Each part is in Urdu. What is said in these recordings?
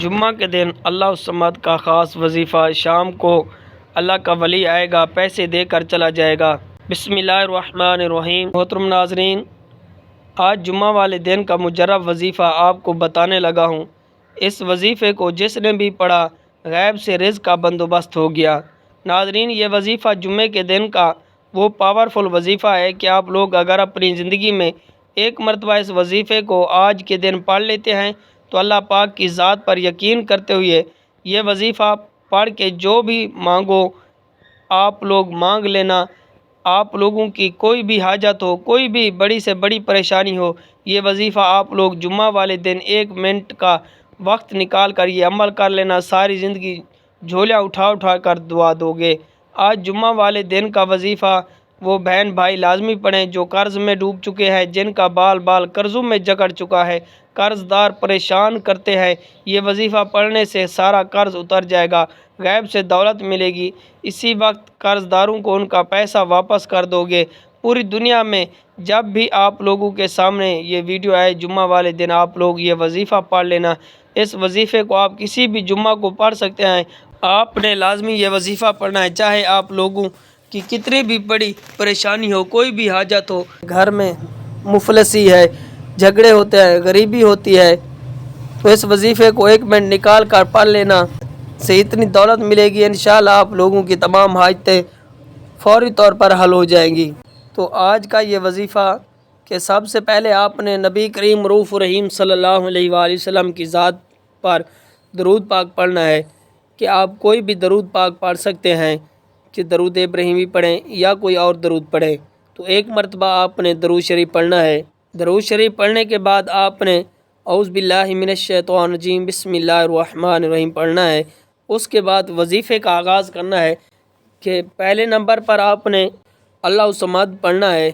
جمعہ کے دن اللہ الصمد کا خاص وظیفہ، شام کو اللہ کا ولی آئے گا، پیسے دے کر چلا جائے گا۔ بسم اللہ الرحمن الرحیم۔ محترم ناظرین، آج جمعہ والے دن کا مجرب وظیفہ آپ کو بتانے لگا ہوں۔ اس وظیفے کو جس نے بھی پڑھا، غیب سے رزق کا بندوبست ہو گیا۔ ناظرین، یہ وظیفہ جمعے کے دن کا وہ پاورفل وظیفہ ہے کہ آپ لوگ اگر اپنی زندگی میں ایک مرتبہ اس وظیفے کو آج کے دن پڑھ لیتے ہیں تو اللہ پاک کی ذات پر یقین کرتے ہوئے یہ وظیفہ پڑھ کے جو بھی مانگو آپ لوگ مانگ لینا۔ آپ لوگوں کی کوئی بھی حاجت ہو، کوئی بھی بڑی سے بڑی پریشانی ہو، یہ وظیفہ آپ لوگ جمعہ والے دن 1 منٹ کا وقت نکال کر یہ عمل کر لینا، ساری زندگی جھولیاں اٹھا اٹھا کر دعا دو گے۔ آج جمعہ والے دن کا وظیفہ وہ بہن بھائی لازمی پڑھیں جو قرض میں ڈوب چکے ہیں، جن کا بال بال قرضوں میں جکڑ چکا ہے، قرض دار پریشان کرتے ہیں۔ یہ وظیفہ پڑھنے سے سارا قرض اتر جائے گا، غیب سے دولت ملے گی، اسی وقت قرض داروں کو ان کا پیسہ واپس کر دو گے۔ پوری دنیا میں جب بھی آپ لوگوں کے سامنے یہ ویڈیو آئے جمعہ والے دن آپ لوگ یہ وظیفہ پڑھ لینا۔ اس وظیفے کو آپ کسی بھی جمعہ کو پڑھ سکتے ہیں، آپ نے لازمی یہ وظیفہ پڑھنا ہے، چاہے آپ لوگوں کی کتنی بھی بڑی پریشانی ہو، کوئی بھی حاجت ہو، گھر میں مفلسی ہے، جھگڑے ہوتے ہیں، غریبی ہوتی ہے، تو اس وظیفے کو 1 منٹ نکال کر پڑھ لینا سے اتنی دولت ملے گی، انشاءاللہ آپ لوگوں کی تمام حاجتیں فوری طور پر حل ہو جائیں گی۔ تو آج کا یہ وظیفہ کہ سب سے پہلے آپ نے نبی کریم رؤوف رحیم صلی اللہ علیہ وآلہ وسلم کی ذات پر درود پاک پڑھنا ہے کہ آپ کوئی بھی درود پاک پڑھ سکتے ہیں کہ درود ابراہیمی پڑھیں یا کوئی اور درود پڑھیں۔ تو 1 مرتبہ آپ نے درود شریف پڑھنا ہے۔ درود شریف پڑھنے کے بعد آپ نے اعوذ باللہ من الشیطان الرجیم بسم اللہ الرحمن الرحیم پڑھنا ہے۔ اس کے بعد وظیفے کا آغاز کرنا ہے کہ پہلے نمبر پر آپ نے اللہ الصمد پڑھنا ہے۔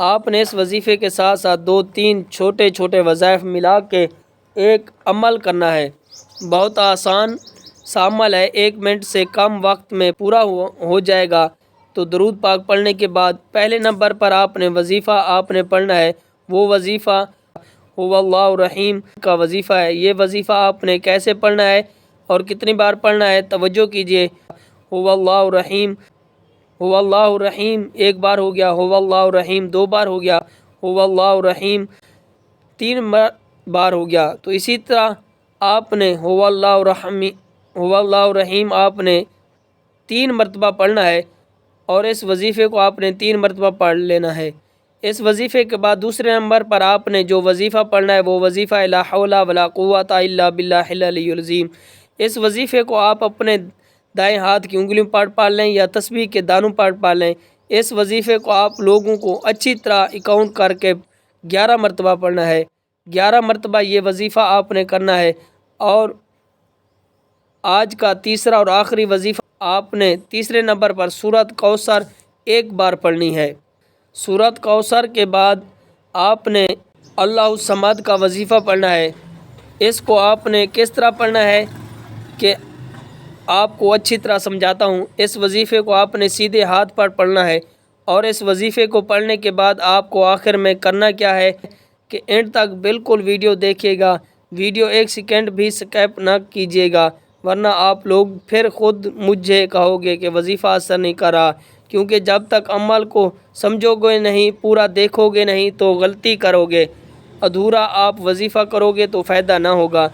آپ نے اس وظیفے کے ساتھ ساتھ 2-3 چھوٹے چھوٹے وظائف ملا کے ایک عمل کرنا ہے۔ بہت آسان سا عمل ہے، 1 منٹ سے کم وقت میں پورا ہو جائے گا۔ تو درود پاک پڑھنے کے بعد پہلے نمبر پر آپ نے وظیفہ آپ نے پڑھنا ہے، وہ وظیفہ هو اللہ الرحیم کا وظیفہ ہے۔ یہ وظیفہ آپ نے کیسے پڑھنا ہے اور کتنی بار پڑھنا ہے، توجہ کیجئے۔ هو اللہ الرحیم، هو اللہ الرحیم 1 بار ہو گیا، هو اللہ الرحیم 2 بار ہو گیا، هو اللہ الرحیم 3 بار ہو گیا۔ تو اسی طرح آپ نے هو اللہ الرحیم آپ نے 3 مرتبہ پڑھنا ہے اور اس وظیفے کو آپ نے 3 مرتبہ پڑھ لینا ہے۔ اس وظیفے کے بعد دوسرے نمبر پر آپ نے جو وظیفہ پڑھنا ہے وہ وظیفہ لا حول ولا قوۃ الا باللہ العلی العظیم۔ اس وظیفے کو آپ اپنے دائیں ہاتھ کی انگلیوں پر پڑھ لیں یا تسبیح کے دانوں پر پڑھ لیں۔ اس وظیفے کو آپ لوگوں کو اچھی طرح اکاؤنٹ کر کے 11 مرتبہ پڑھنا ہے۔ 11 مرتبہ یہ وظیفہ آپ نے کرنا ہے۔ اور آج کا تیسرا اور آخری وظیفہ آپ نے تیسرے نمبر پر سورۃ کوثر 1 بار پڑھنی ہے۔ سورۃ کوثر کے بعد آپ نے اللہ الصمد کا وظیفہ پڑھنا ہے۔ اس کو آپ نے کس طرح پڑھنا ہے کہ آپ کو اچھی طرح سمجھاتا ہوں۔ اس وظیفے کو آپ نے سیدھے ہاتھ پر پڑھنا ہے اور اس وظیفے کو پڑھنے کے بعد آپ کو آخر میں کرنا کیا ہے کہ اینڈ تک بالکل ویڈیو دیکھیے گا، ویڈیو 1 سیکنڈ بھی سکپ نہ کیجیے گا، ورنہ آپ لوگ پھر خود مجھے کہو گے کہ وظیفہ اثر نہیں کر رہا، کیونکہ جب تک عمل کو سمجھو گے نہیں، پورا دیکھو گے نہیں تو غلطی کرو گے، ادھورا آپ وظیفہ کرو گے تو فائدہ نہ ہوگا۔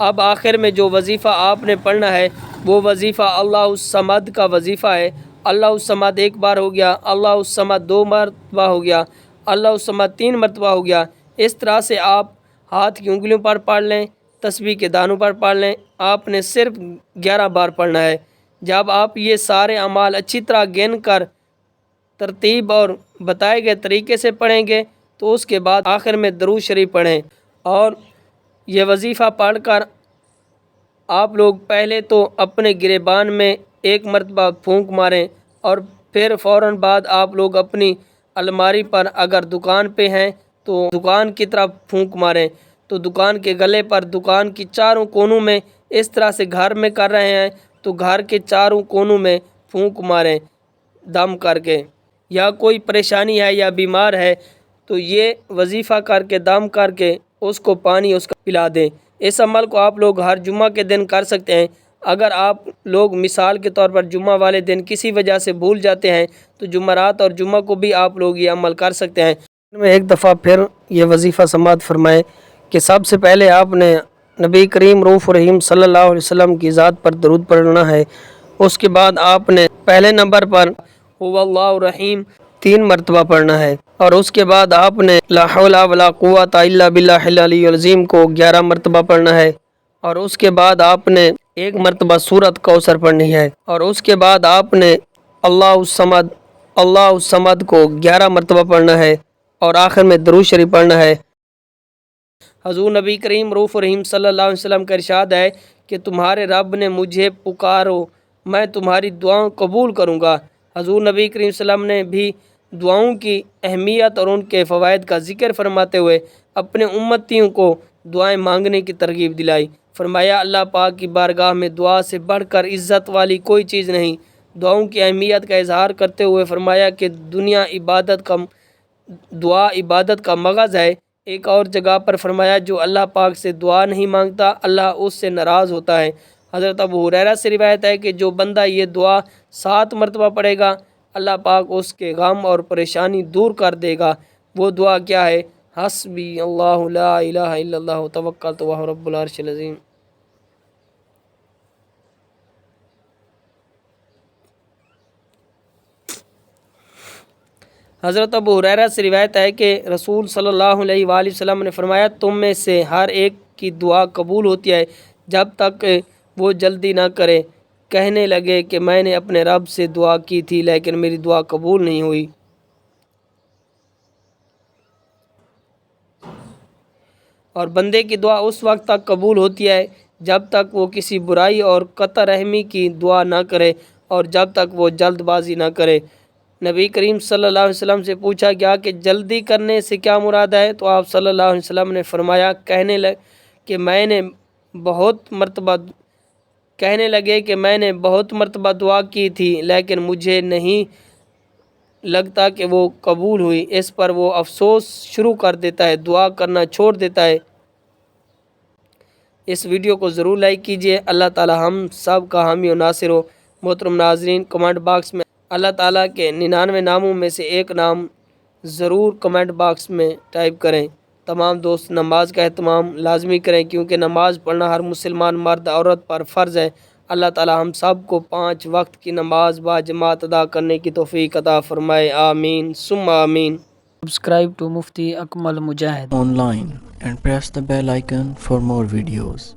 اب آخر میں جو وظیفہ آپ نے پڑھنا ہے وہ وظیفہ اللہ الصمد کا وظیفہ ہے۔ اللہ الصمد 1 بار ہو گیا، اللہ الصمد 2 مرتبہ ہو گیا، اللہ الصمد 3 مرتبہ ہو گیا۔ اس طرح سے آپ ہاتھ کی انگلیوں پر پڑھ لیں، تسبیح کے دانوں پر پڑھ لیں، آپ نے صرف 11 بار پڑھنا ہے۔ جب آپ یہ سارے اعمال اچھی طرح گن کر ترتیب اور بتائے گئے طریقے سے پڑھیں گے تو اس کے بعد آخر میں درود شریف پڑھیں اور یہ وظیفہ پڑھ کر آپ لوگ پہلے تو اپنے گریبان میں 1 مرتبہ پھونک ماریں اور پھر فوراً بعد آپ لوگ اپنی الماری پر اگر دکان پہ ہیں تو دکان کی طرف پھونک ماریں، تو دکان کے گلے پر، دکان کی چاروں کونوں میں، اس طرح سے گھر میں کر رہے ہیں تو گھر کے چاروں کونوں میں پھونک ماریں دم کر کے۔ یا کوئی پریشانی ہے یا بیمار ہے تو یہ وظیفہ کر کے دم کر کے اس کو پانی اس کا پلا دیں۔ اس عمل کو آپ لوگ ہر جمعہ کے دن کر سکتے ہیں۔ اگر آپ لوگ مثال کے طور پر جمعہ والے دن کسی وجہ سے بھول جاتے ہیں تو جمعرات اور جمعہ کو بھی آپ لوگ یہ عمل کر سکتے ہیں۔ میں ایک دفعہ پھر یہ وظیفہ سماعت فرمائے کہ سب سے پہلے آپ نے نبی کریم رؤوف رحیم صلی اللہ علیہ وسلم کی ذات پر درود پڑھنا ہے۔ اس کے بعد آپ نے پہلے نمبر پر هو اللہ رحیم 3 مرتبہ پڑھنا ہے، اور اس کے بعد آپ نے لا حول ولا قوۃ الا باللہ العلی العظیم کو 11 مرتبہ پڑھنا ہے، اور اس کے بعد آپ نے 1 مرتبہ سورۃ کوثر پڑھنی ہے، اور اس کے بعد آپ نے اللہ الصمد کو 11 مرتبہ پڑھنا ہے، اور آخر میں درود شریف پڑھنا ہے۔ حضور نبی کریم رؤوف رحیم صلی اللہ علیہ وسلم کا ارشاد ہے کہ تمہارے رب نے مجھے پکارو، میں تمہاری دعاؤں قبول کروں گا۔ حضور نبی کریم صلی اللہ علیہ وسلم نے بھی دعاؤں کی اہمیت اور ان کے فوائد کا ذکر فرماتے ہوئے اپنے امتیوں کو دعائیں مانگنے کی ترغیب دلائی۔ فرمایا اللہ پاک کی بارگاہ میں دعا سے بڑھ کر عزت والی کوئی چیز نہیں۔ دعاؤں کی اہمیت کا اظہار کرتے ہوئے فرمایا کہ دعا عبادت کا مغز ہے۔ ایک اور جگہ پر فرمایا جو اللہ پاک سے دعا نہیں مانگتا اللہ اس سے ناراض ہوتا ہے۔ حضرت ابو ہریرہ سے روایت ہے کہ جو بندہ یہ دعا 7 مرتبہ پڑھے گا اللہ پاک اس کے غم اور پریشانی دور کر دے گا۔ وہ دعا کیا ہے؟ حسبی اللہ لا الہ الا اللہ توکلت وہو رب العرش العظیم۔ حضرت ابو ہریرہ سے روایت ہے کہ رسول صلی اللہ علیہ وآلہ وسلم نے فرمایا تم میں سے ہر ایک کی دعا قبول ہوتی ہے جب تک وہ جلدی نہ کرے، کہنے لگے کہ میں نے اپنے رب سے دعا کی تھی لیکن میری دعا قبول نہیں ہوئی۔ اور بندے کی دعا اس وقت تک قبول ہوتی ہے جب تک وہ کسی برائی اور قطع رحمی کی دعا نہ کرے اور جب تک وہ جلد بازی نہ کرے۔ نبی کریم صلی اللہ علیہ وسلم سے پوچھا گیا کہ جلدی کرنے سے کیا مراد ہے؟ تو آپ صلی اللہ علیہ وسلم نے فرمایا کہنے لگے کہ میں نے بہت مرتبہ دعا کی تھی لیکن مجھے نہیں لگتا کہ وہ قبول ہوئی۔ اس پر وہ افسوس شروع کر دیتا ہے، دعا کرنا چھوڑ دیتا ہے۔ اس ویڈیو کو ضرور لائک کیجیے۔ اللہ تعالی ہم سب کا حامی و ناصر ہو۔ محترم ناظرین، کمنٹ باکس میں اللہ تعالیٰ کے 99 ناموں میں سے ایک نام ضرور کمنٹ باکس میں ٹائپ کریں۔ تمام دوست نماز کا اہتمام لازمی کریں کیونکہ نماز پڑھنا ہر مسلمان مرد عورت پر فرض ہے۔ اللہ تعالیٰ ہم سب کو 5 وقت کی نماز با جماعت ادا کرنے کی توفیق عطا فرمائے، آمین ثم آمین۔ Subscribe to Mufti Akmal Mujahid online and press the bell icon for more videos.